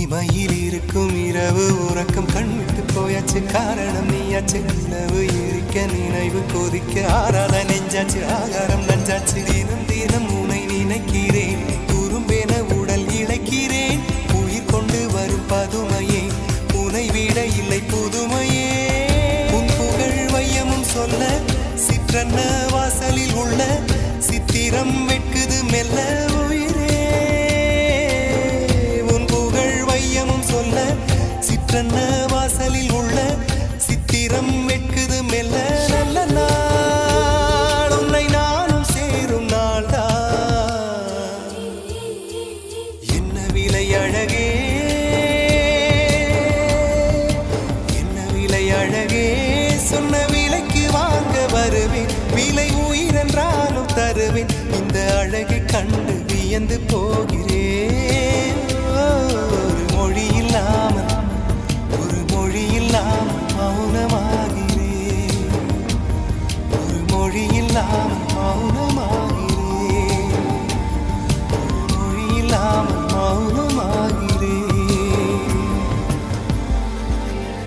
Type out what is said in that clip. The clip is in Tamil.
இமையில் இருக்கும் இரவு உறக்கம் கண்விட்டு போயாச்சு காரணம் நீயாச்சு நிலவு எரிக்க நினைவு கொதிக்க ஆறாத நெஞ்சாச்சு ஆகாரம் நஞ்சாச்சு தினம் தினம் உனை நினைக்கிறேன் குறும்பென உடல் இழைக்கிறேன் உயிர் கொண்டு வரும் பதுமையே உனை விட இல்லை புதுமையே உன் புகழ் வையமும் சொல்ல சிற்றன்ன வாசலில் உள்ள சித்திரம் வெட்குது மெல்ல உயிரே உன் புகழ் வையமும் சொல்ல சிற்றன்ன வாசலில் உள்ள சித்திரம் வெட்குது மெல்ல நல்ல நாள் உன்னை நானும் சேரும் நாள்தான் என்ன விலை அழகே என்ன விலை அழகே சொன்ன விலைக்கு வாங்க வருவேன் விலை உயிரென்றாலும் தருவேன் இந்த அழகை கண்டு வியந்து போகிறேன் ஒரு மொழி இல்லாமல் மௌனமாகிறேன் ஒரு மொழி இல்லாமல் மௌன